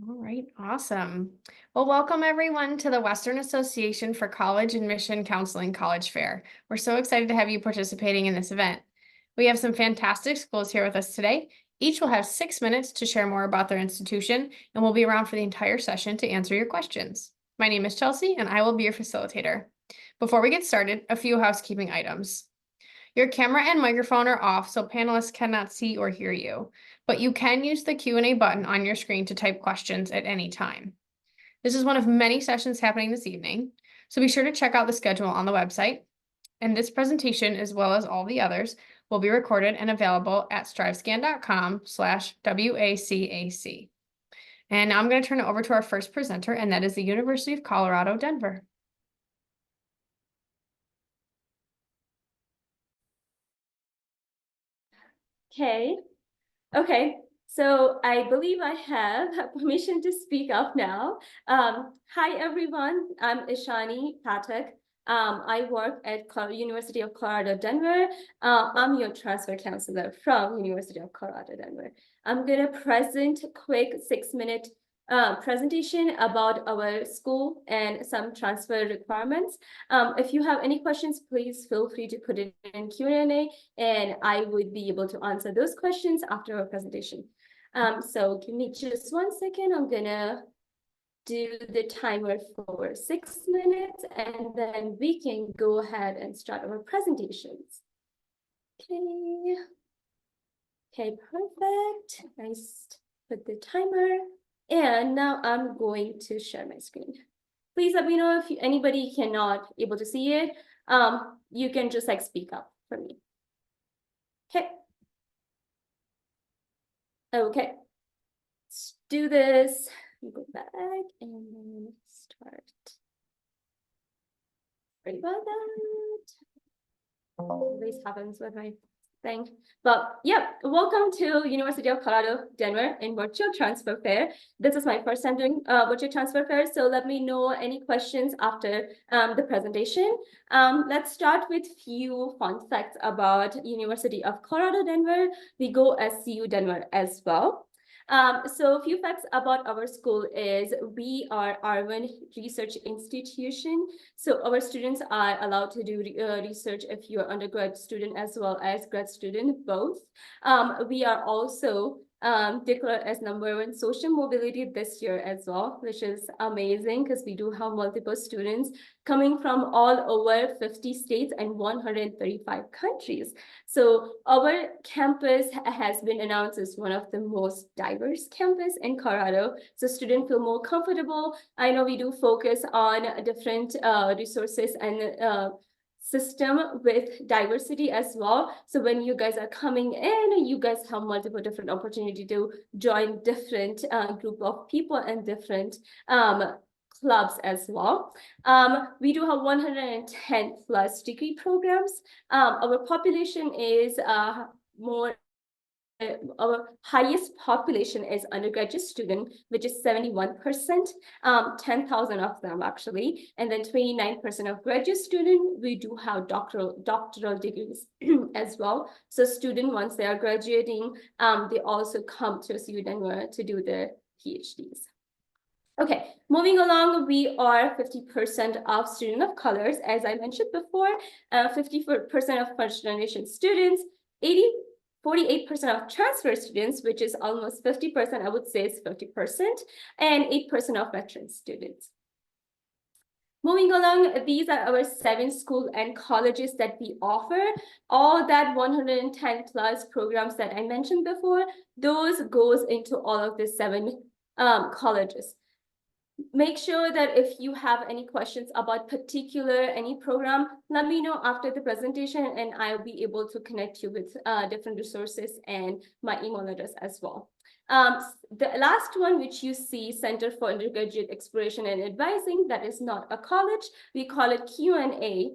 All right, awesome. Well, welcome everyone to the Western Association for College Admission Counseling College Fair. We're so excited to have you participating in this event. We have some fantastic schools here with us today. Each will have 6 minutes to share more about their institution, and we'll be around for the entire session to answer your questions. My name is Chelsea, and I will be your facilitator. Before we get started, a few housekeeping items. Your camera and microphone are off, so panelists cannot see or hear you, but you can use the Q&A button on your screen to type questions at any time. This is one of many sessions happening this evening, so be sure to check out the schedule on the website. And this presentation, as well as all the others, will be recorded and available at strivescan.com/WACAC. And now I'm going to turn it over to our first presenter, and that is the University of Colorado, Denver. Okay, so I believe I have permission to speak up now. Hi, everyone. I'm Ishani Pathak. I work at University of Colorado, Denver. I'm your transfer counselor from University of Colorado, Denver. I'm going to present a quick 6-minute presentation about our school and some transfer requirements. If you have any questions, please feel free to put it in Q&A, and I would be able to answer those questions after our presentation. So give me just 1 second. I'm gonna do the timer for 6 minutes, and then we can go ahead and start our presentations. Okay, perfect. I put the timer. And now I'm going to share my screen. Please let me know if anybody cannot able to see it. You can just speak up for me. Okay, let's do this. Go back and then start. Sorry about that. Always happens with my thing. But yeah, welcome to University of Colorado, Denver in virtual transfer fair. This is my first time doing virtual transfer fair, so let me know any questions after the presentation. Let's start with few fun facts about University of Colorado, Denver. We go as CU Denver as well. So a few facts about our school is we are R1 research institution. So our students are allowed to do research if you're undergrad student as well as grad student, both. We are also declared as #1 social mobility this year as well, which is amazing because we do have multiple students coming from all over 50 states and 135 countries. So our campus has been announced as one of the most diverse campus in Colorado. So students feel more comfortable. I know we do focus on different resources and system with diversity as well. So when you guys are coming in, you guys have multiple different opportunity to join different group of people and different clubs as well. We do have 110 plus degree programs. Our population is our highest population is undergraduate student, which is 71%, 10,000 of them actually, and then 29% of graduate student. We do have doctoral degrees as well. So student, once they are graduating, they also come to CU Denver to do their PhDs. Okay, moving along, we are 50% of student of colors, as I mentioned before, 50% of first generation students, 48% of transfer students, which is almost 50%, I would say it's 50%, and 8% of veteran students. Moving along, these are our 7 schools and colleges that we offer. All that 110 plus programs that I mentioned before, those goes into all of the 7 colleges. Make sure that if you have any questions about any program, let me know after the presentation and I'll be able to connect you with different resources and my email address as well. The last one, which you see, Center for Undergraduate Exploration and Advising, that is not a college. We call it Q&A,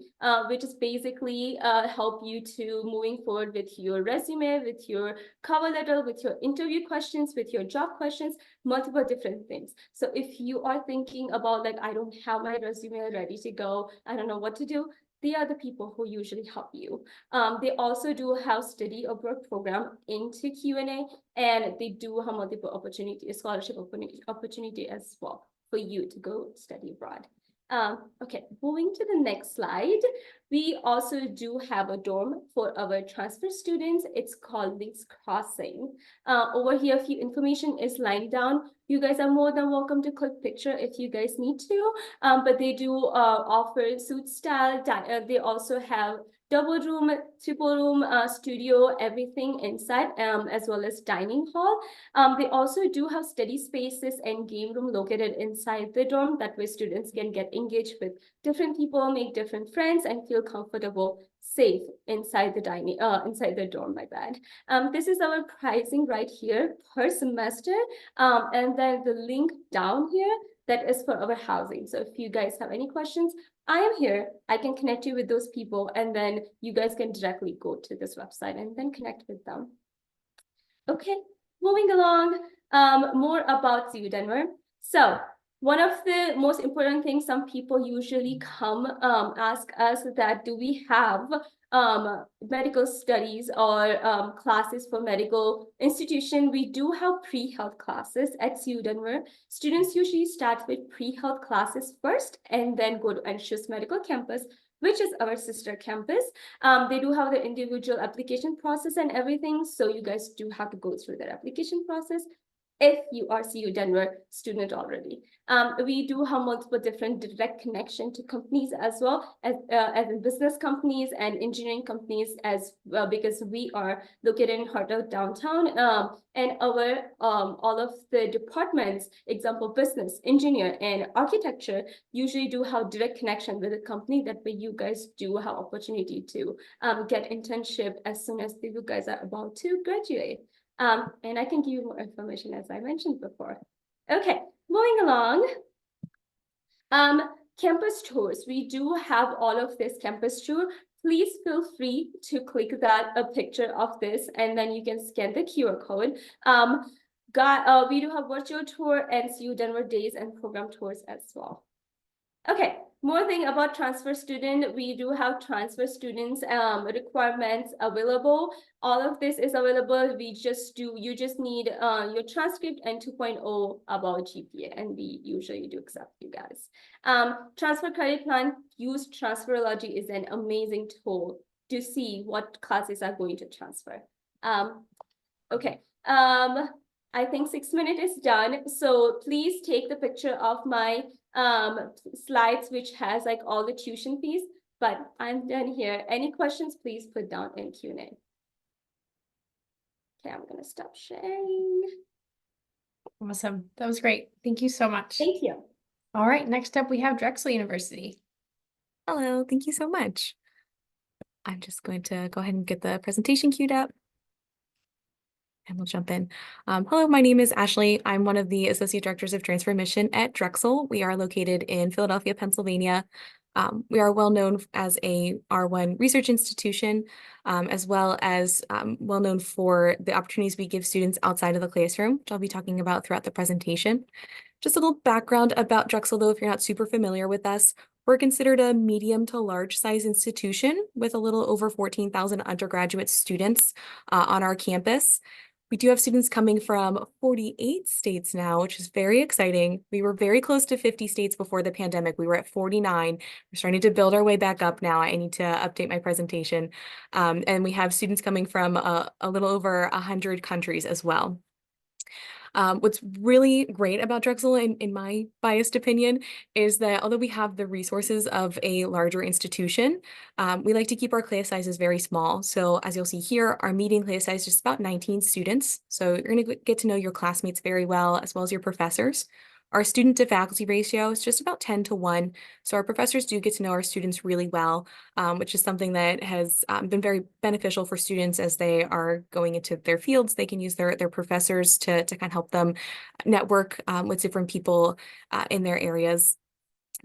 which is basically help you to moving forward with your resume, with your cover letter, with your interview questions, with your job questions, multiple different things. So if you are thinking about I don't have my resume ready to go, I don't know what to do, they are the people who usually help you. They also do have study abroad program into Q&A, and they do have multiple scholarship opportunity as well for you to go study abroad. Okay, moving to the next slide. We also do have a dorm for our transfer students. It's called Links Crossing. Over here, if your information is lying down, you guys are more than welcome to click picture if you guys need to. But they do offer suite style. They also have double room, triple room, studio, everything inside, as well as dining hall. They also do have study spaces and game room located inside the dorm. That way students can get engaged with different people, make different friends, and feel comfortable, safe inside the dorm, my bad. This is our pricing right here per semester. And then the link down here, that is for our housing. So if you guys have any questions, I am here. I can connect you with those people, and then you guys can directly go to this website and then connect with them. Okay, moving along, more about CU Denver. So one of the most important things some people usually come ask us that, do we have medical studies or classes for medical institution? We do have pre-health classes at CU Denver. Students usually start with pre-health classes first and then go to Anschluss Medical Campus, which is our sister campus. They do have the individual application process and everything, so you guys do have to go through that application process if you are CU Denver student already. We do have multiple different direct connection to companies as well, as in business companies and engineering companies as well, because we are located in heart of downtown. And our all of the departments, example business, engineer, and architecture, usually do have direct connection with the company. That way you guys do have opportunity to get internship as soon as you guys are about to graduate. And I can give you more information as I mentioned before. Okay, moving along. Campus tours. We do have all of this campus tour. Please feel free to click a picture of this, and then you can scan the QR code. We do have virtual tour and CU Denver days and program tours as well. Okay, more thing about transfer student. We do have transfer students requirements available. All of this is available. You just need your transcript and 2.0 about GPA, and we usually do accept you guys. Transfer credit plan, use Transferology is an amazing tool to see what classes are going to transfer. Okay. I think 6 minutes is done. So please take the picture of my slides, which has like all the tuition fees, but I'm done here. Any questions, please put down in Q&A. Okay, I'm gonna stop sharing. Awesome. That was great. Thank you so much. Thank you. All right, next up we have Drexel University. Hello, thank you so much. I'm just going to go ahead and get the presentation queued up. And we'll jump in. Hello, my name is Ashley. I'm one of the Associate Directors of Transfer Admission at Drexel. We are located in Philadelphia, Pennsylvania. We are well known as a R1 research institution, as well as well known for the opportunities we give students outside of the classroom, which I'll be talking about throughout the presentation. Just a little background about Drexel, though, if you're not super familiar with us. We're considered a medium to large size institution with a little over 14,000 undergraduate students on our campus. We do have students coming from 48 states now, which is very exciting. We were very close to 50 states before the pandemic. We were at 49. We're starting to build our way back up now. I need to update my presentation. And we have students coming from a little over 100 countries as well. What's really great about Drexel, in my biased opinion, is that although we have the resources of a larger institution, we like to keep our class sizes very small. So as you'll see here, our median class size is just about 19 students. So you're going to get to know your classmates very well, as well as your professors. Our student to faculty ratio is just about 10 to 1. So our professors do get to know our students really well, which is something that has been very beneficial for students as they are going into their fields. They can use their professors to kind of help them network with different people in their areas.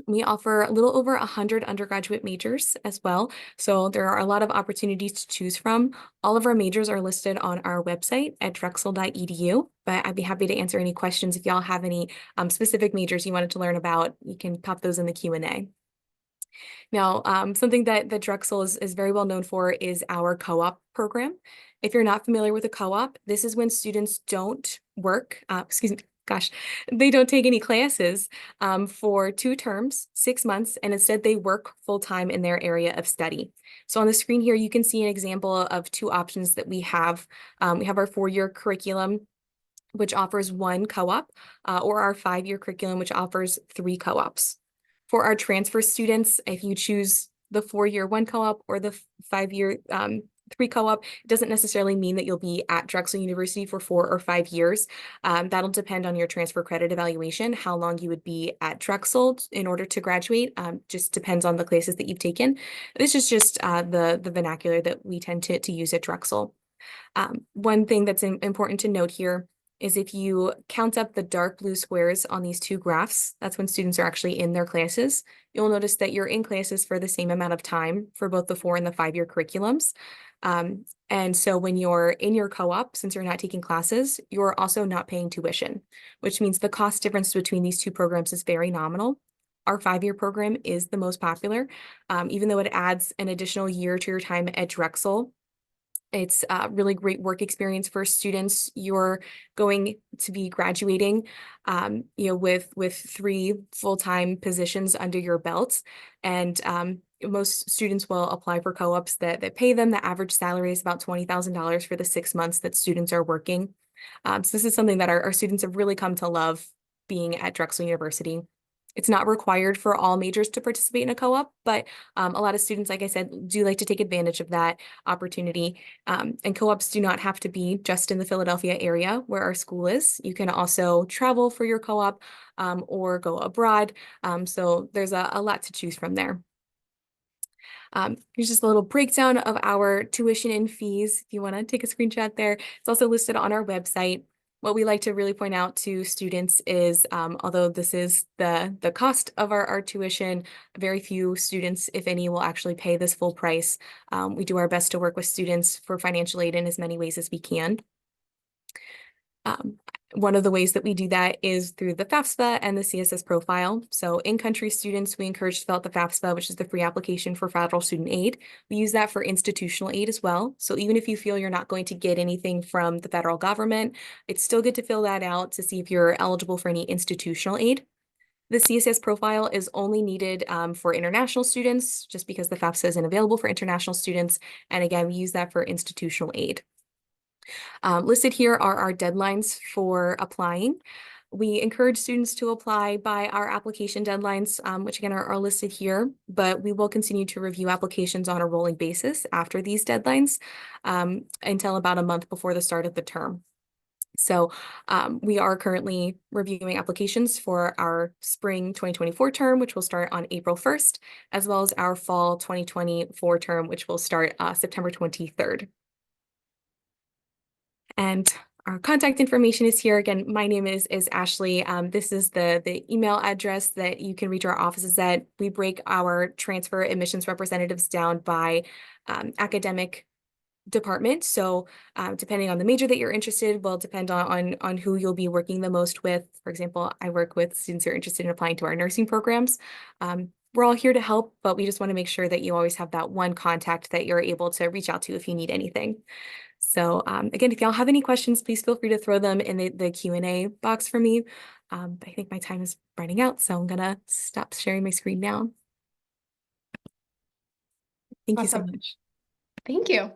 We offer a little over 100 undergraduate majors as well. So there are a lot of opportunities to choose from. All of our majors are listed on our website at drexel.edu, but I'd be happy to answer any questions. If y'all have any specific majors you wanted to learn about, you can pop those in the Q&A. Now, something that Drexel is very well known for is our co-op program. If you're not familiar with a co-op, this is when students don't work, they don't take any classes for 2 terms, 6 months, and instead they work full-time in their area of study. So on the screen here, you can see an example of 2 options that we have. We have our 4-year curriculum, which offers 1 co-op, or our 5-year curriculum, which offers 3 co-ops. For our transfer students, if you choose the 4-year 1 co-op or the 5-year 3 co-op, it doesn't necessarily mean that you'll be at Drexel University for 4 or 5 years. That'll depend on your transfer credit evaluation, how long you would be at Drexel in order to graduate. Just depends on the classes that you've taken. This is just the vernacular that we tend to use at Drexel. One thing that's important to note here is if you count up the dark blue squares on these 2 graphs, that's when students are actually in their classes. You'll notice that you're in classes for the same amount of time for both the 4 and the 5-year curriculums. And so when you're in your co-op, since you're not taking classes, you're also not paying tuition, which means the cost difference between these 2 programs is very nominal. Our 5-year program is the most popular, even though it adds an additional year to your time at Drexel. It's a really great work experience for students. You're going to be graduating, with 3 full-time positions under your belt. And most students will apply for co-ops that pay them. The average salary is about $20,000 for the 6 months that students are working. So this is something that our students have really come to love being at Drexel University. It's not required for all majors to participate in a co-op, but a lot of students, like I said, do like to take advantage of that opportunity. And co-ops do not have to be just in the Philadelphia area where our school is. You can also travel for your co-op or go abroad. So there's a lot to choose from there. Here's just a little breakdown of our tuition and fees. If you want to take a screenshot there, it's also listed on our website. What we like to really point out to students is, although this is the cost of our tuition, very few students, if any, will actually pay this full price. We do our best to work with students for financial aid in as many ways as we can. One of the ways that we do that is through the FAFSA and the CSS profile. So in-country students, we encourage to fill out the FAFSA, which is the free application for federal student aid. We use that for institutional aid as well. So even if you feel you're not going to get anything from the federal government, it's still good to fill that out to see if you're eligible for any institutional aid. The CSS profile is only needed for international students, just because the FAFSA isn't available for international students. And again, we use that for institutional aid. Listed here are our deadlines for applying. We encourage students to apply by our application deadlines, which again are listed here, but we will continue to review applications on a rolling basis after these deadlines until about a month before the start of the term. So we are currently reviewing applications for our spring 2024 term, which will start on April 1st, as well as our fall 2024 term, which will start September 23rd. And our contact information is here. Again, my name is Ashley. This is the email address that you can reach our offices at. We break our transfer admissions representatives down by academic department. So depending on the major that you're interested will depend on who you'll be working the most with. For example, I work with students who are interested in applying to our nursing programs. We're all here to help, but we just want to make sure that you always have that one contact that you're able to reach out to if you need anything. So again, if y'all have any questions, please feel free to throw them in the Q&A box for me. I think my time is running out, so I'm gonna stop sharing my screen now. Thank you so much. Thank you.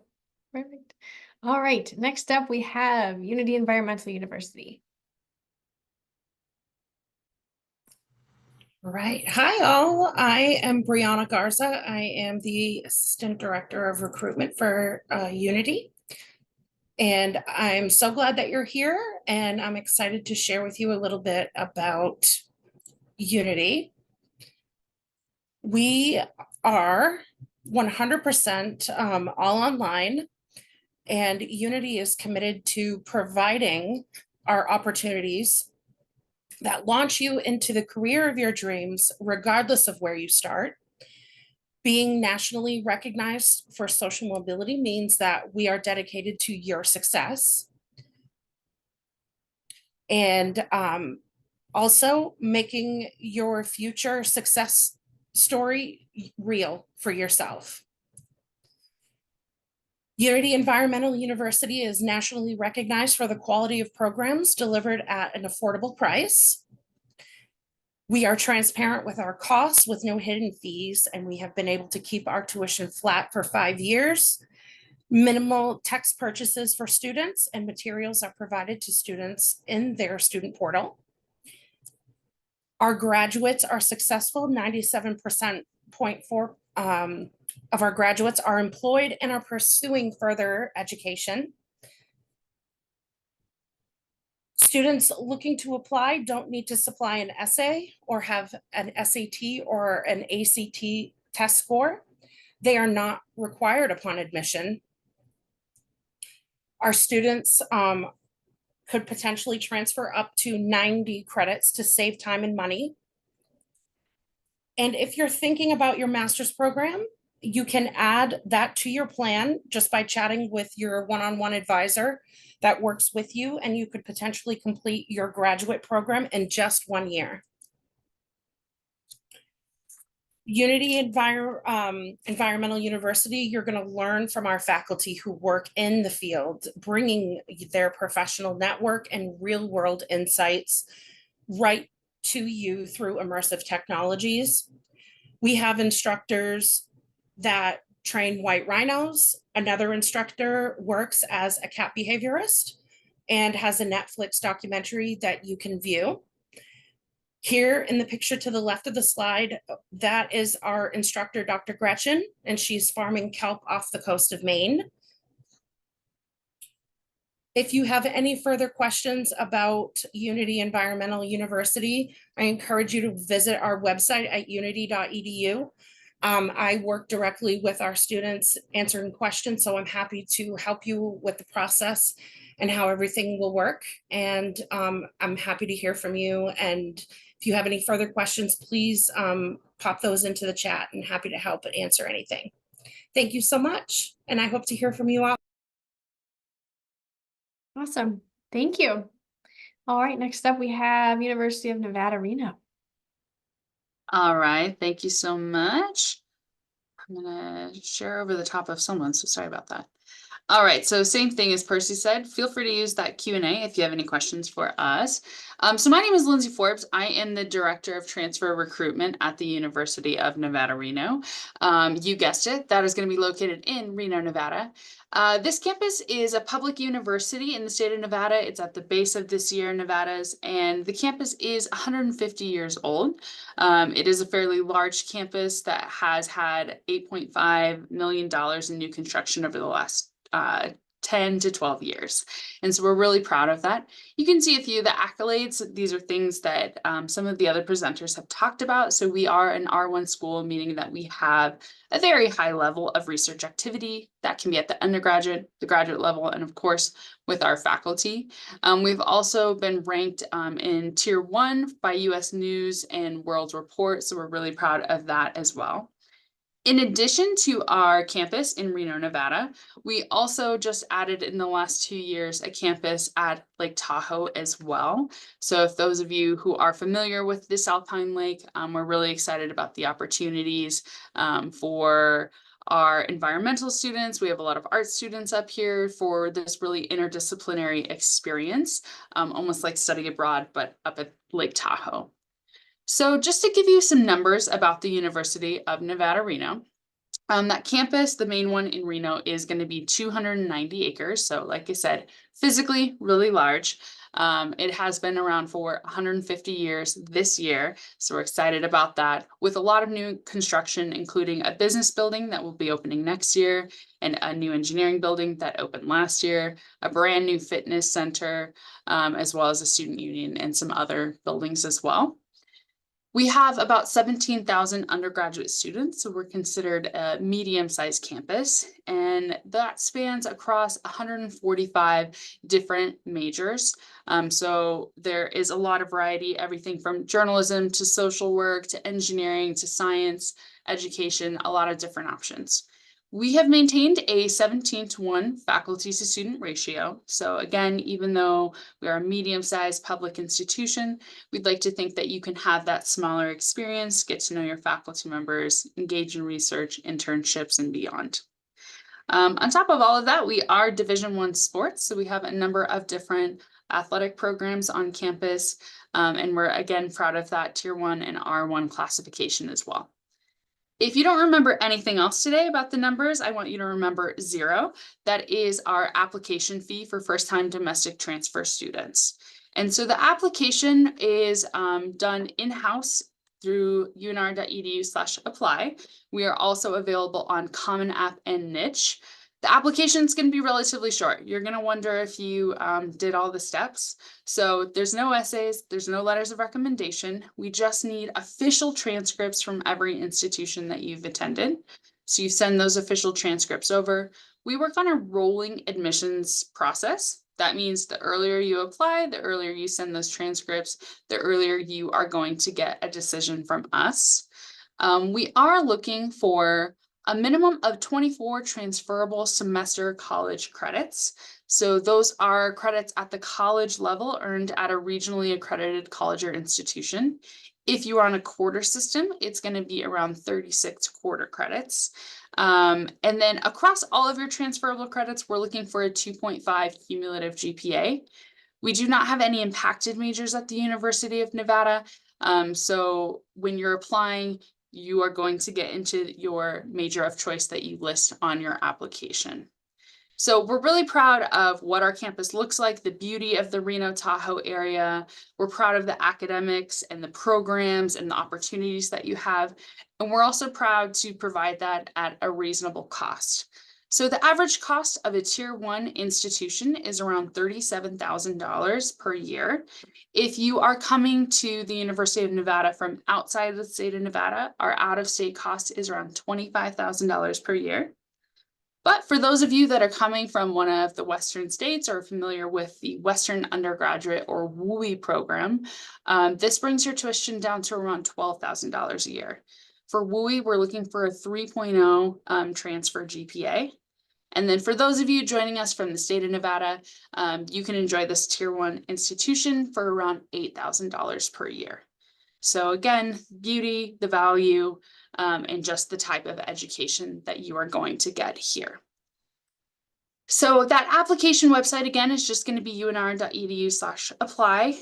Perfect. All right, next up we have Unity Environmental University. Right. Hi, all. I am Brianna Garza. I am the Assistant Director of Recruitment for Unity. And I'm so glad that you're here, and I'm excited to share with you a little bit about Unity. We are 100% all online, and Unity is committed to providing our opportunities that launch you into the career of your dreams, regardless of where you start. Being nationally recognized for social mobility means that we are dedicated to your success. And also making your future success story real for yourself. Unity Environmental University is nationally recognized for the quality of programs delivered at an affordable price. We are transparent with our costs with no hidden fees, and we have been able to keep our tuition flat for 5 years. Minimal text purchases for students, and materials are provided to students in their student portal. Our graduates are successful. 97.4% of our graduates are employed and are pursuing further education. Students looking to apply don't need to supply an essay or have an SAT or an ACT test score. They are not required upon admission. Our students could potentially transfer up to 90 credits to save time and money. And if you're thinking about your master's program, you can add that to your plan just by chatting with your one-on-one advisor that works with you, and you could potentially complete your graduate program in just 1 year. Unity Environmental University, you're going to learn from our faculty who work in the field, bringing their professional network and real-world insights right to you through immersive technologies. We have instructors that train white rhinos. Another instructor works as a cat behaviorist and has a Netflix documentary that you can view. Here in the picture to the left of the slide, that is our instructor, Dr. Gretchen, and she's farming kelp off the coast of Maine. If you have any further questions about Unity Environmental University, I encourage you to visit our website at unity.edu. I work directly with our students answering questions, so I'm happy to help you with the process and how everything will work. And I'm happy to hear from you. And if you have any further questions, please pop those into the chat, and happy to help and answer anything. Thank you so much. And I hope to hear from you all. Awesome. Thank you. All right, next up we have University of Nevada, Reno. All right, thank you so much. I'm gonna share over the top of someone, so sorry about that. All right, so same thing as Percy said, feel free to use that Q&A if you have any questions for us. So my name is Lindsay Forbes. I am the Director of Transfer Recruitment at the University of Nevada, Reno. You guessed it, that is going to be located in Reno, Nevada. This campus is a public university in the state of Nevada. It's at the base of the Sierra Nevadas, and the campus is 150 years old. It is a fairly large campus that has had $8.5 million in new construction over the last 10 to 12 years. And so we're really proud of that. You can see a few of the accolades. These are things that some of the other presenters have talked about. So we are an R1 school, meaning that we have a very high level of research activity that can be at the undergraduate, the graduate level, and of course with our faculty. We've also been ranked in Tier 1 by US News and World Report. So we're really proud of that as well. In addition to our campus in Reno, Nevada, we also just added in the last 2 years a campus at Lake Tahoe as well. So if those of you who are familiar with this Alpine Lake, we're really excited about the opportunities for our environmental students. We have a lot of art students up here for this really interdisciplinary experience, almost like study abroad, but up at Lake Tahoe. So just to give you some numbers about the University of Nevada, Reno, that campus, the main one in Reno, is going to be 290 acres. So like I said, physically really large. It has been around for 150 years this year. So we're excited about that, with a lot of new construction, including a business building that will be opening next year, and a new engineering building that opened last year, a brand new fitness center, as well as a student union and some other buildings as well. We have about 17,000 undergraduate students, so we're considered a medium-sized campus, and that spans across 145 different majors. So there is a lot of variety, everything from journalism to social work to engineering to science, education, a lot of different options. We have maintained a 17:1 faculty to student ratio. So again, even though we are a medium-sized public institution, we'd like to think that you can have that smaller experience, get to know your faculty members, engage in research, internships, and beyond. On top of all of that, we are Division I sports. So we have a number of different athletic programs on campus. And we're again proud of that Tier 1 and R1 classification as well. If you don't remember anything else today about the numbers, I want you to remember 0. That is our application fee for first-time domestic transfer students. And so the application is done in-house through unr.edu/apply. We are also available on Common App and Niche. The application is going to be relatively short. You're going to wonder if you did all the steps. So there's no essays, there's no letters of recommendation. We just need official transcripts from every institution that you've attended. So you send those official transcripts over. We work on a rolling admissions process. That means the earlier you apply, the earlier you send those transcripts, the earlier you are going to get a decision from us. We are looking for a minimum of 24 transferable semester college credits. So those are credits at the college level earned at a regionally accredited college or institution. If you are on a quarter system, it's going to be around 36 quarter credits. And then across all of your transferable credits, we're looking for a 2.5 cumulative GPA. We do not have any impacted majors at the University of Nevada. So when you're applying, you are going to get into your major of choice that you list on your application. So we're really proud of what our campus looks like, the beauty of the Reno Tahoe area. We're proud of the academics and the programs and the opportunities that you have. And we're also proud to provide that at a reasonable cost. So the average cost of a Tier 1 institution is around $37,000 per year. If you are coming to the University of Nevada from outside of the state of Nevada, our out-of-state cost is around $25,000 per year. But for those of you that are coming from one of the Western states or familiar with the Western Undergraduate or WUI program, this brings your tuition down to around $12,000 a year. For WUI, we're looking for a 3.0 transfer GPA. And then for those of you joining us from the state of Nevada, you can enjoy this Tier 1 institution for around $8,000 per year. So again, beauty, the value, and just the type of education that you are going to get here. So that application website, again, is just going to be unr.edu/apply.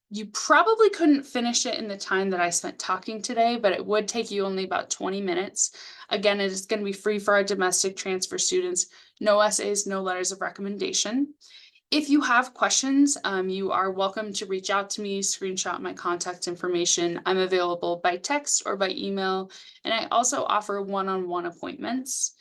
You probably couldn't finish it in the time that I spent talking today, but it would take you only about 20 minutes. Again, it is going to be free for our domestic transfer students. No essays, no letters of recommendation. If you have questions, you are welcome to reach out to me, screenshot my contact information. I'm available by text or by email, and I also offer one-on-one appointments.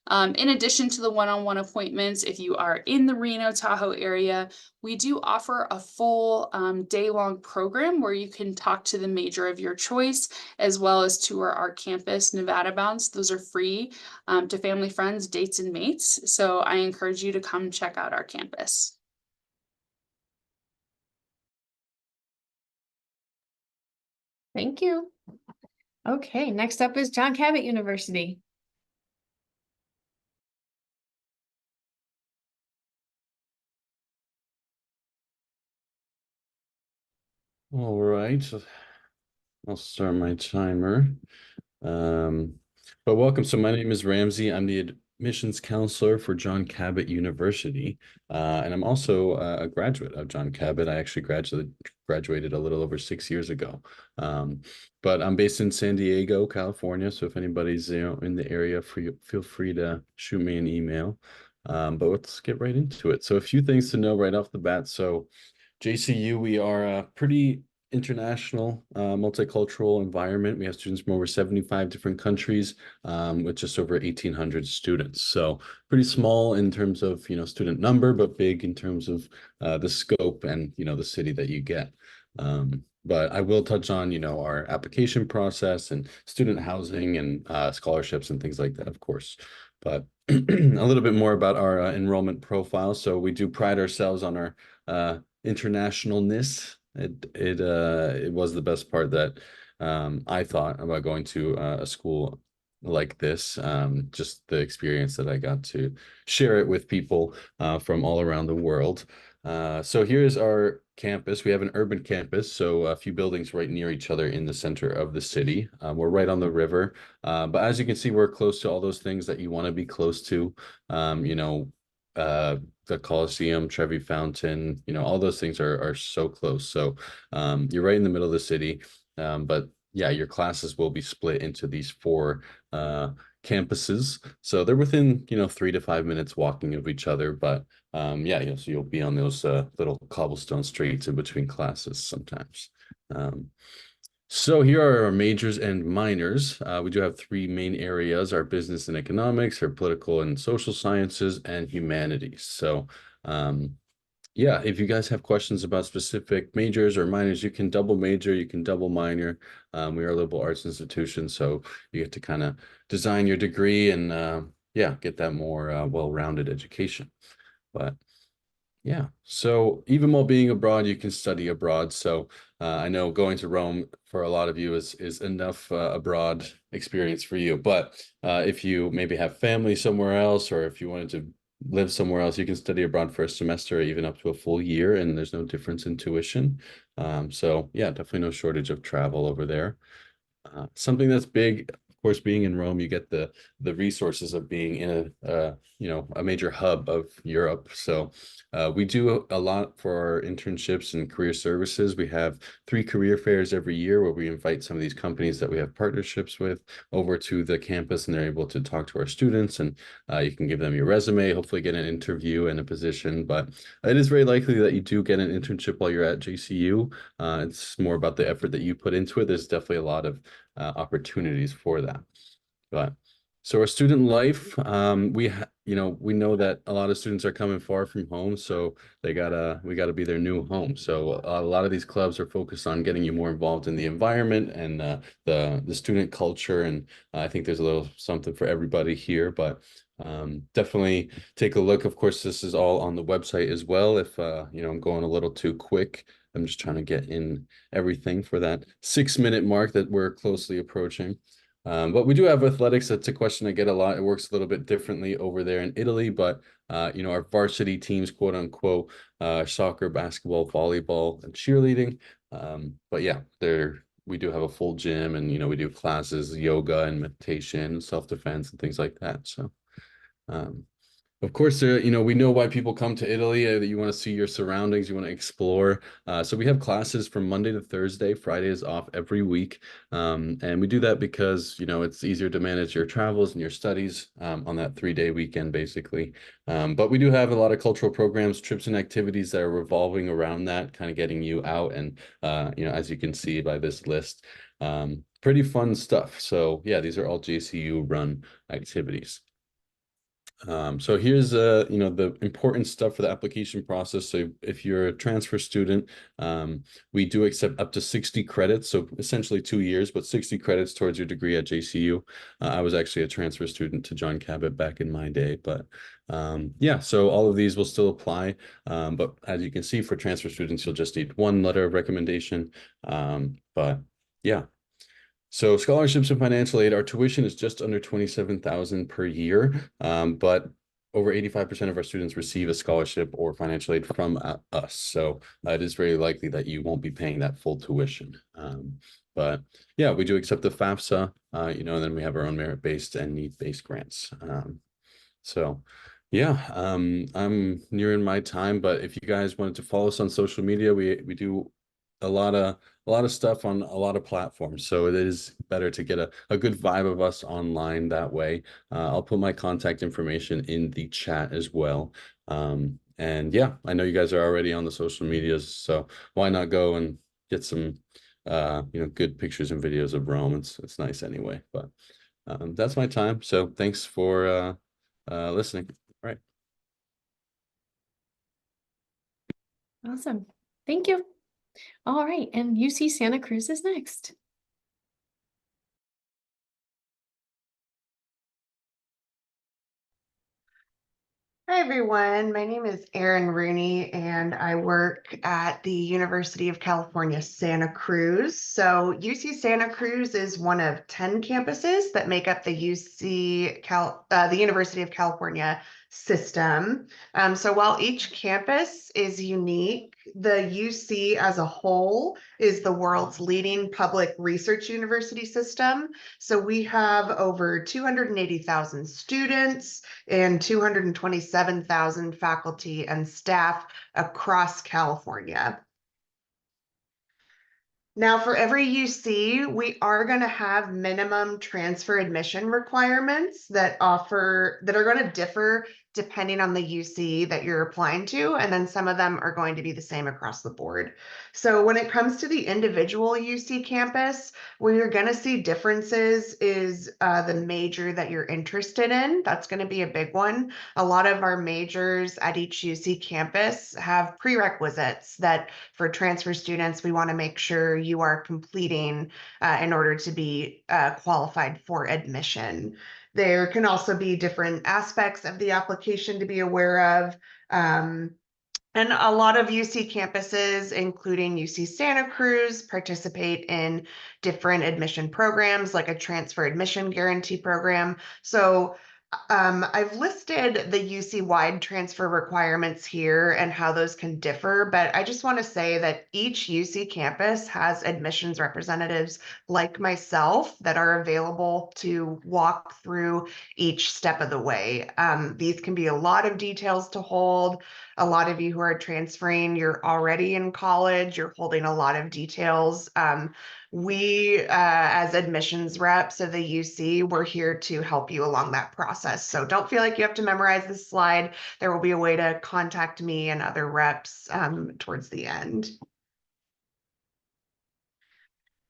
In addition to the one-on-one appointments, if you are in the Reno Tahoe area, we do offer a full day-long program where you can talk to the major of your choice, as well as tour our campus, Nevada Bounce. Those are free to family, friends, dates, and mates. So I encourage you to come check out our campus. Thank you. Okay, next up is John Cabot University. All right, I'll start my timer. But welcome. So my name is Ramsey. I'm the admissions counselor for John Cabot University, and I'm also a graduate of John Cabot. I actually graduated a little over 6 years ago. But I'm based in San Diego, California. So if anybody's in the area, feel free to shoot me an email. But let's get right into it. So a few things to know right off the bat. So JCU, we are a pretty international, multicultural environment. We have students from over 75 different countries, with just over 1,800 students. So pretty small in terms of, student number, but big in terms of the scope and, the city that you get. But I will touch on, our application process and student housing and scholarships and things like that, of course. But a little bit more about our enrollment profile. So we do pride ourselves on our internationalness. It was the best part that I thought about going to a school like this. Just the experience that I got to share it with people from all around the world. So here's our campus. We have an urban campus, so a few buildings right near each other in the center of the city. We're right on the river, but as you can see, we're close to all those things that you want to be close to. You know, the Coliseum, Trevi Fountain, you know, all those things are so close. So you're right in the middle of the city, but yeah, your classes will be split into these four campuses. So they're within, you know, 3 to 5 minutes walking of each other, but yeah, so you'll be on those little cobblestone streets in between classes sometimes. So here are our majors and minors. We do have three main areas: our business and economics, our political and social sciences, and humanities. So yeah, if you guys have questions about specific majors or minors, you can double major, you can double minor. We are a liberal arts institution, so you get to kind of design your degree and yeah, get that more well-rounded education. But yeah, so even while being abroad, you can study abroad. So I know going to Rome for a lot of you is enough abroad experience for you. But if you maybe have family somewhere else, or if you wanted to live somewhere else, you can study abroad for a semester or even up to a full year, and there's no difference in tuition. So yeah, definitely no shortage of travel over there. Something that's big, of course, being in Rome, you get the resources of being in a you know, a major hub of Europe. So we do a lot for our internships and career services. We have 3 career fairs every year where we invite some of these companies that we have partnerships with over to the campus, and they're able to talk to our students, and you can give them your resume, hopefully get an interview and a position. But it is very likely that you do get an internship while you're at JCU. It's more about the effort that you put into it. There's definitely a lot of opportunities for that. But so our student life, you know, we know that a lot of students are coming far from home, so we gotta be their new home. So a lot of these clubs are focused on getting you more involved in the environment and the student culture, and I think there's a little something for everybody here. But definitely take a look. Of course, this is all on the website as well. If you know, I'm going a little too quick, I'm just trying to get in everything for that 6-minute mark that we're closely approaching. But we do have athletics. That's a question I get a lot. It works a little bit differently over there in Italy, but you know, our varsity teams, quote unquote, soccer, basketball, volleyball, and cheerleading. But yeah, we do have a full gym, and you know, we do classes, yoga and meditation, self-defense, and things like that. So um, of course, you know, we know why people come to Italy, that you want to see your surroundings, you want to explore. So we have classes from Monday to Thursday. Friday is off every week. And we do that because, you know, it's easier to manage your travels and your studies on that 3-day weekend, basically. But we do have a lot of cultural programs, trips and activities that are revolving around that, kind of getting you out. And, you know, as you can see by this list, pretty fun stuff. So yeah, these are all JCU run activities. So here's you know, the important stuff for the application process. So if you're a transfer student, we do accept up to 60 credits, so essentially 2 years, but 60 credits towards your degree at JCU. I was actually a transfer student to John Cabot back in my day, but yeah, so all of these will still apply. But as you can see, for transfer students, you'll just need 1 letter of recommendation. But yeah. So scholarships and financial aid, our tuition is just under 27,000 per year, but over 85% of our students receive a scholarship or financial aid from us. So it is very likely that you won't be paying that full tuition. But yeah, we do accept the FAFSA, you know, and then we have our own merit-based and need-based grants. So yeah, I'm nearing my time, but if you guys wanted to follow us on social media, we do a lot of stuff on a lot of platforms. So it is better to get a good vibe of us online that way. I'll put my contact information in the chat as well. And yeah, I know you guys are already on the social medias, so why not go and get some you know, good pictures and videos of Rome. It's nice anyway. But that's my time. So thanks for listening. All right. Awesome. Thank you. All right, and UC Santa Cruz is next. Hi, everyone. My name is Erin Rooney, and I work at the University of California, Santa Cruz. So UC Santa Cruz is one of 10 campuses that make up the the University of California system. So while each campus is unique, the UC as a whole is the world's leading public research university system. So we have over 280,000 students and 227,000 faculty and staff across California. Now, for every UC, we are going to have minimum transfer admission requirements that are going to differ depending on the UC that you're applying to, and then some of them are going to be the same across the board. So when it comes to the individual UC campus, where you're going to see differences is the major that you're interested in. That's going to be a big one. A lot of our majors at each UC campus have prerequisites that for transfer students, we want to make sure you are completing in order to be qualified for admission. There can also be different aspects of the application to be aware of. And a lot of UC campuses, including UC Santa Cruz, participate in different admission programs like a transfer admission guarantee program. So I've listed the UC-wide transfer requirements here and how those can differ, but I just want to say that each UC campus has admissions representatives like myself that are available to walk through each step of the way. These can be a lot of details to hold. A lot of you who are transferring, you're already in college, you're holding a lot of details. We, as admissions reps of the UC, we're here to help you along that process. So don't feel like you have to memorize this slide. There will be a way to contact me and other reps towards the end.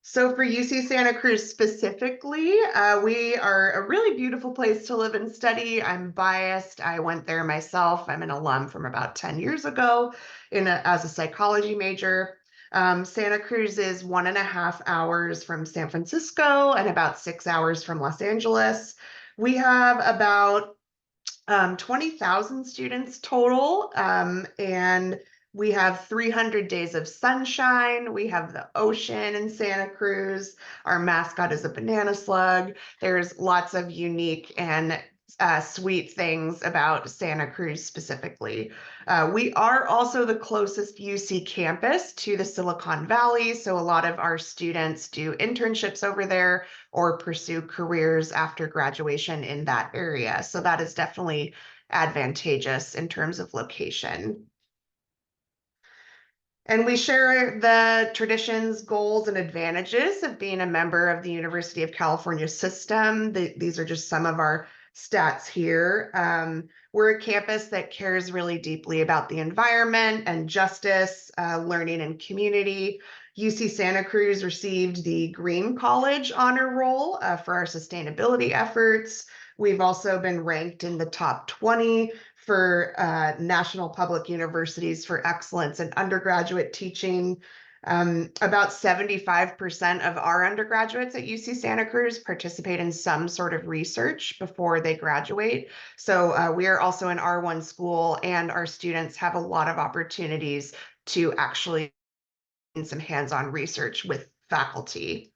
So for UC Santa Cruz specifically, we are a really beautiful place to live and study. I'm biased. I went there myself. I'm an alum from about 10 years ago as a psychology major. Santa Cruz is 1.5 hours from San Francisco and about 6 hours from Los Angeles. We have about 20,000 students total, and we have 300 days of sunshine. We have the ocean in Santa Cruz. Our mascot is a banana slug. There's lots of unique and sweet things about Santa Cruz specifically. We are also the closest UC campus to the Silicon Valley, so a lot of our students do internships over there or pursue careers after graduation in that area. So that is definitely advantageous in terms of location. And we share the traditions, goals, and advantages of being a member of the University of California system. These are just some of our stats here. We're a campus that cares really deeply about the environment and justice, learning, and community. UC Santa Cruz received the Green College Honor Roll for our sustainability efforts. We've also been ranked in the top 20 for National Public Universities for Excellence in Undergraduate Teaching. About 75% of our undergraduates at UC Santa Cruz participate in some sort of research before they graduate. So we are also an R1 school, and our students have a lot of opportunities to actually do some hands-on research with faculty.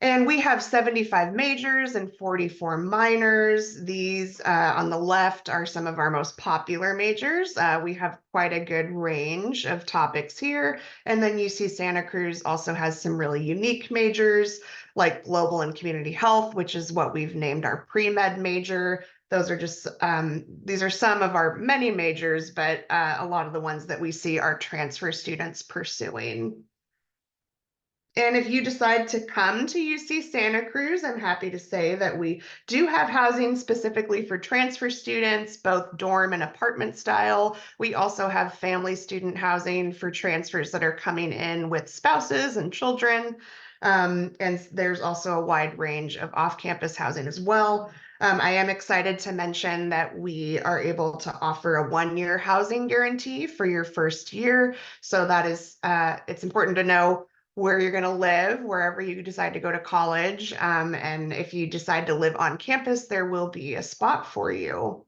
And we have 75 majors and 44 minors. These on the left are some of our most popular majors. We have quite a good range of topics here. And then UC Santa Cruz also has some really unique majors like global and community health, which is what we've named our pre-med major. Those are just, these are some of our many majors, but a lot of the ones that we see are transfer students pursuing. And if you decide to come to UC Santa Cruz, I'm happy to say that we do have housing specifically for transfer students, both dorm and apartment style. We also have family student housing for transfers that are coming in with spouses and children. And there's also a wide range of off-campus housing as well. I am excited to mention that we are able to offer a 1-year housing guarantee for your first year. So that is, it's important to know where you're going to live, wherever you decide to go to college. And if you decide to live on campus, there will be a spot for you.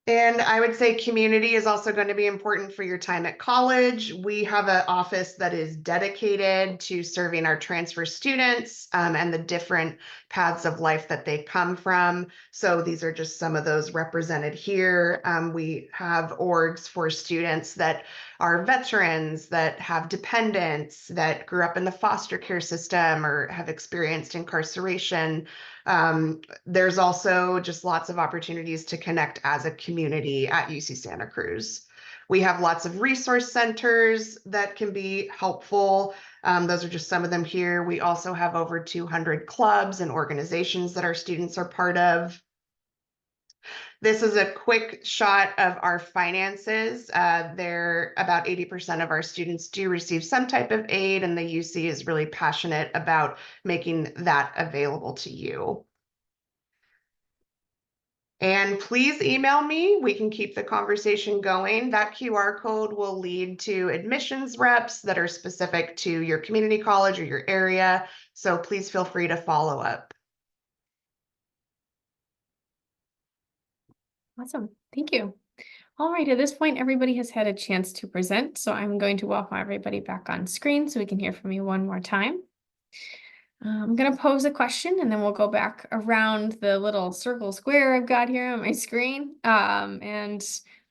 And I would say community is also going to be important for your time at college. We have an office that is dedicated to serving our transfer students and the different paths of life that they come from. So these are just some of those represented here. We have orgs for students that are veterans, that have dependents, that grew up in the foster care system or have experienced incarceration. There's also just lots of opportunities to connect as a community at UC Santa Cruz. We have lots of resource centers that can be helpful. Those are just some of them here. We also have over 200 clubs and organizations that our students are part of. This is a quick shot of our finances. They're about 80% of our students do receive some type of aid, and the UC is really passionate about making that available to you. And please email me. We can keep the conversation going. That QR code will lead to admissions reps that are specific to your community college or your area. So please feel free to follow up. Awesome. Thank you. All right, at this point, everybody has had a chance to present, so I'm going to welcome everybody back on screen so we can hear from you one more time. I'm going to pose a question and then we'll go back around the little circle square I've got here on my screen and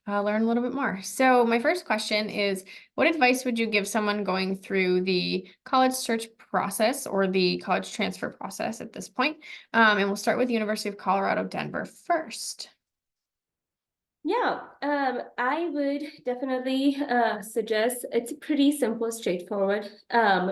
learn a little bit more. So my first question is, what advice would you give someone going through the college search process or the college transfer process at this point? And we'll start with the University of Colorado, Denver first. Yeah, I would definitely suggest it's a pretty simple, straightforward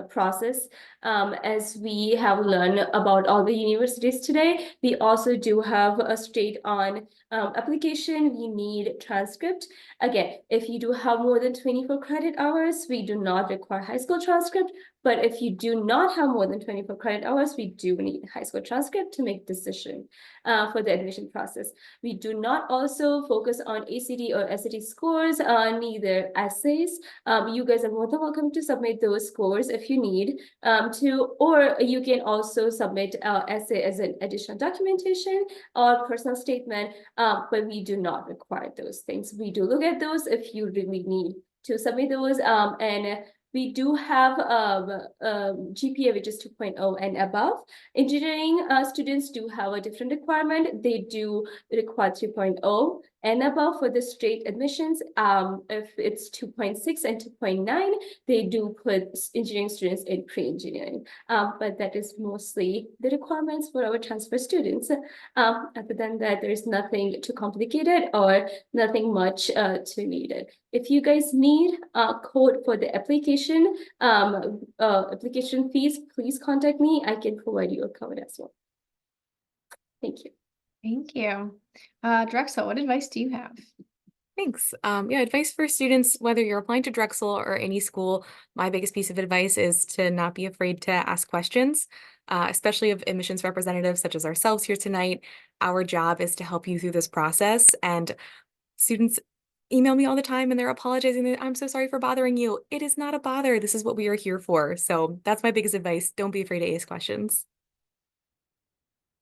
process. As we have learned about all the universities today, we also do have a straight-on application. We need transcript. Again, if you do have more than 24 credit hours, we do not require high school transcript. But if you do not have more than 24 credit hours, we do need high school transcript to make decision for the admission process. We do not also focus on ACT or SAT scores, neither essays. You guys are more than welcome to submit those scores if you need to, or you can also submit essay as an additional documentation or personal statement, but we do not require those things. We do look at those if you really need to submit those, and we do have GPA, which is 2.0 and above. Engineering students do have a different requirement. They do require 3.0 and above for the straight admissions. If it's 2.6 and 2.9, they do put engineering students in pre-engineering. But that is mostly the requirements for our transfer students. Other than that, there's nothing too complicated or nothing much too needed. If you guys need a code for the application, application fees, please contact me. I can provide you a code as well. Thank you. Thank you. Drexel, what advice do you have? Thanks. Yeah, advice for students, whether you're applying to Drexel or any school, my biggest piece of advice is to not be afraid to ask questions, especially of admissions representatives such as ourselves here tonight. Our job is to help you through this process, and students email me all the time and they're apologizing. I'm so sorry for bothering you. It is not a bother. This is what we are here for. So that's my biggest advice. Don't be afraid to ask questions.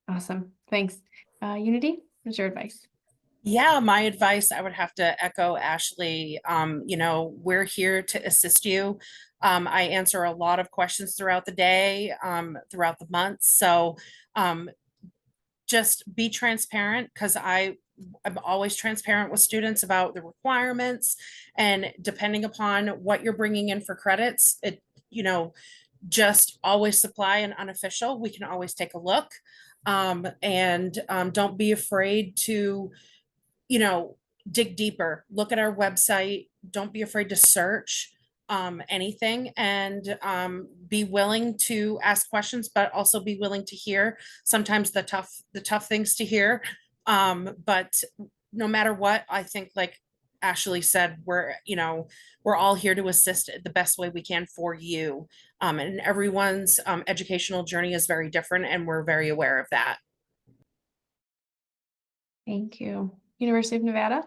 Awesome. Thanks. Unity, what's your advice? Yeah, my advice, I would have to echo Ashley. You know, we're here to assist you. I answer a lot of questions throughout the day, throughout the month. So just be transparent, because I'm always transparent with students about the requirements, and depending upon what you're bringing in for credits, it, you know, just always supply an unofficial. We can always take a look. And don't be afraid to, you know, dig deeper, look at our website. Don't be afraid to search anything, and be willing to ask questions, but also be willing to hear sometimes the tough things to hear. But no matter what, I think, like Ashley said, we're all here to assist the best way we can for you. And everyone's educational journey is very different, and we're very aware of that. Thank you. University of Nevada?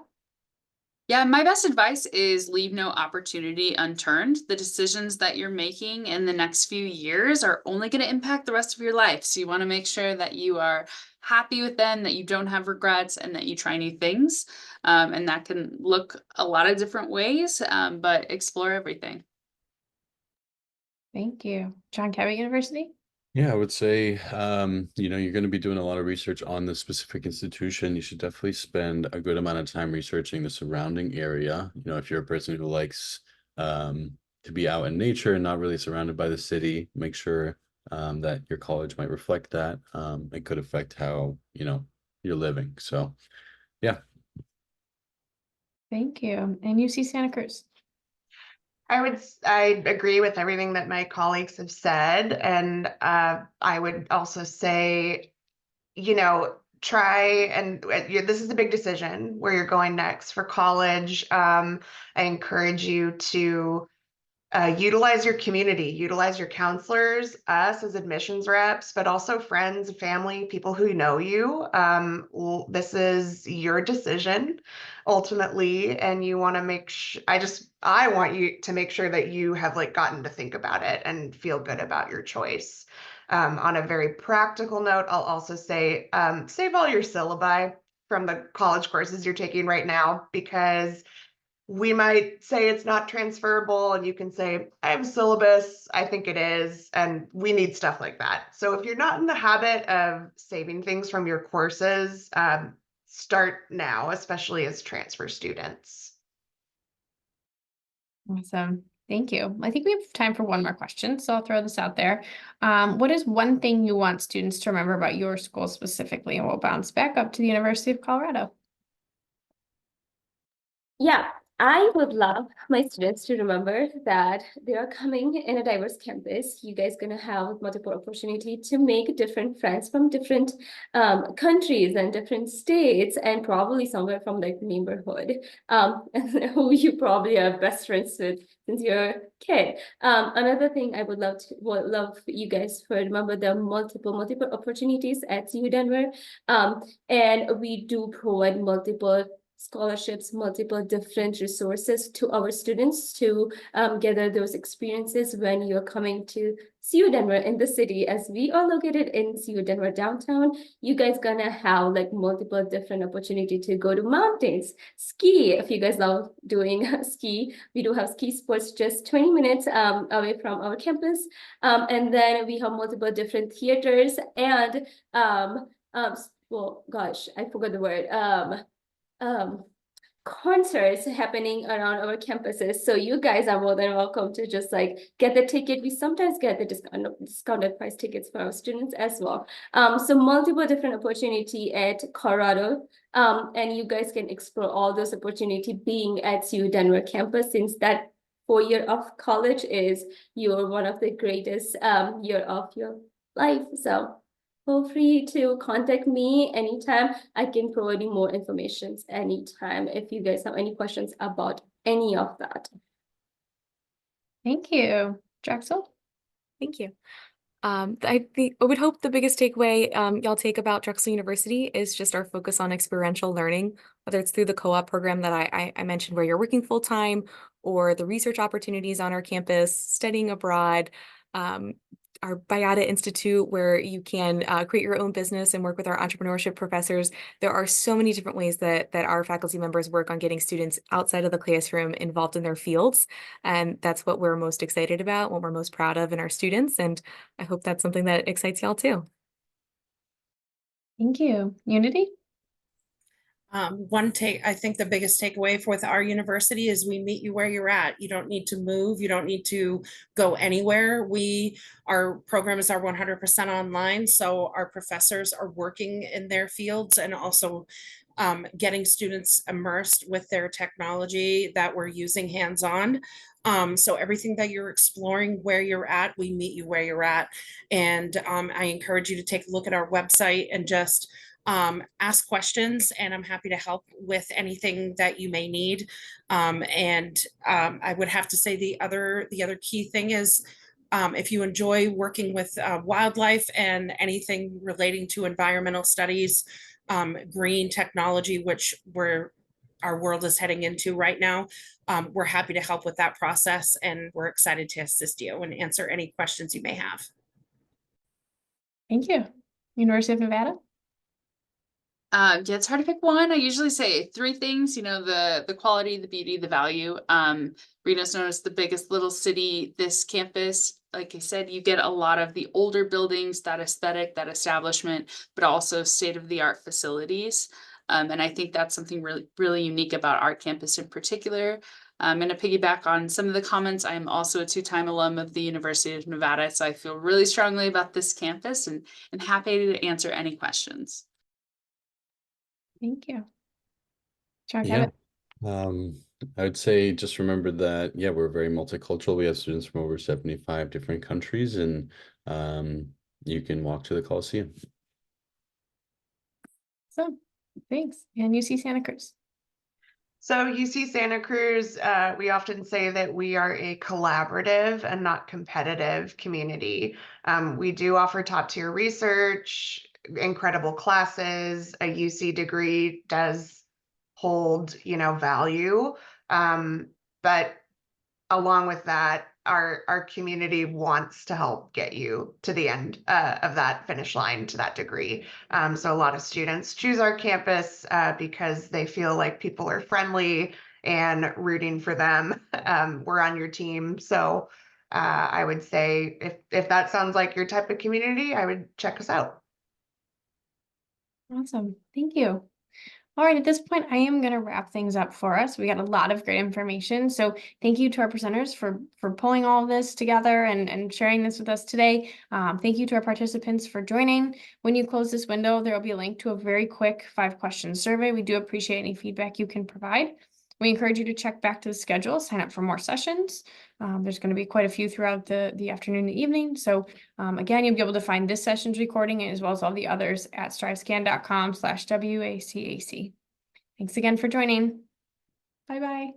Yeah, my best advice is leave no opportunity unturned. The decisions that you're making in the next few years are only going to impact the rest of your life. So you want to make sure that you are happy with them, that you don't have regrets, and that you try new things. And that can look a lot of different ways, but explore everything. Thank you. John Cabot University? Yeah, I would say, you're going to be doing a lot of research on the specific institution. You should definitely spend a good amount of time researching the surrounding area. If you're a person who likes to be out in nature and not really surrounded by the city, make sure that your college might reflect that. It could affect how, you're living. So, yeah. Thank you. And UC Santa Cruz? I agree with everything that my colleagues have said. And I would also say, try and this is a big decision where you're going next for college. I encourage you to utilize your community, utilize your counselors, us as admissions reps, but also friends, family, people who know you. This is your decision ultimately, and you want to make sure, I want you to make sure that you have gotten to think about it and feel good about your choice. On a very practical note, I'll also say, save all your syllabi from the college courses you're taking right now, because we might say it's not transferable and you can say, I have a syllabus, I think it is, and we need stuff like that. So if you're not in the habit of saving things from your courses, start now, especially as transfer students. Awesome. Thank you. I think we have time for one more question, so I'll throw this out there. What is one thing you want students to remember about your school specifically? And we'll bounce back up to the University of Colorado. Yeah, I would love my students to remember that they are coming in a diverse campus. You guys gonna have multiple opportunity to make different friends from different countries and different states, and probably somewhere from neighborhood, and who you probably are best friends with since you're a kid. Another thing I would love you guys to remember, the multiple opportunities at CU Denver, and we do provide multiple scholarships, multiple different resources to our students to gather those experiences when you're coming to CU Denver in the city. As we are located in CU Denver downtown, you guys gonna have multiple different opportunity to go to mountains, ski. If you guys love doing ski, we do have ski sports just 20 minutes away from our campus. And then we have multiple different theaters and well, gosh, I forgot the word. Concerts happening around our campuses. So you guys are more than welcome to just get the ticket. We sometimes get the discounted price tickets for our students as well. So multiple different opportunity at Colorado. And you guys can explore all those opportunity being at CU Denver campus, since that 4 year of college is one of the greatest year of your life. So feel free to contact me anytime. I can provide you more information anytime if you guys have any questions about any of that. Thank you. Drexel? Thank you. I would hope the biggest takeaway y'all take about Drexel University is just our focus on experiential learning, whether it's through the co-op program that I mentioned where you're working full-time, or the research opportunities on our campus, studying abroad, our BIATA Institute, where you can create your own business and work with our entrepreneurship professors. There are so many different ways that our faculty members work on getting students outside of the classroom involved in their fields. And that's what we're most excited about, what we're most proud of in our students. And I hope that's something that excites y'all too. Thank you. Unity? I think the biggest takeaway with our university is we meet you where you're at. You don't need to move. You don't need to go anywhere. Our programs are 100% online. So our professors are working in their fields and also getting students immersed with their technology that we're using hands-on. So everything that you're exploring where you're at, we meet you where you're at. And I encourage you to take a look at our website and just ask questions, and I'm happy to help with anything that you may need. I would have to say the other key thing is, if you enjoy working with wildlife and anything relating to environmental studies, green technology, which our world is heading into right now. We're happy to help with that process, and we're excited to assist you and answer any questions you may have. Thank you. University of Nevada? Yeah, it's hard to pick one. I usually say three things, you know, the quality, the beauty, the value. Reno's known as the biggest little city. This campus, like I said, you get a lot of the older buildings, that aesthetic, that establishment, but also state-of-the-art facilities. And I think that's something really, really unique about our campus in particular. I'm going to piggyback on some of the comments. I am also a two-time alum of the University of Nevada, so I feel really strongly about this campus and happy to answer any questions. Thank you. John Yeah. Cabot? I would say just remember that, yeah, we're very multicultural. We have students from over 75 different countries, and you can walk to the Coliseum. So, thanks. And UC Santa Cruz? So UC Santa Cruz, we often say that we are a collaborative and not competitive community. We do offer top tier research, incredible classes. A UC degree does hold, value. But along with that, our community wants to help get you to the end of that finish line to that degree. So a lot of students choose our campus because they feel like people are friendly and rooting for them. We're on your team. So I would say if that sounds like your type of community, I would check us out. Awesome. Thank you. All right, at this point, I am going to wrap things up for us. We got a lot of great information. So thank you to our presenters for pulling all of this together and sharing this with us today. Thank you to our participants for joining. When you close this window, there will be a link to a very quick 5-question survey. We do appreciate any feedback you can provide. We encourage you to check back to the schedule, sign up for more sessions. There's going to be quite a few throughout the afternoon and evening. So again, you'll be able to find this session's recording as well as all the others at strivescan.com/WACAC. Thanks again for joining. Bye-bye.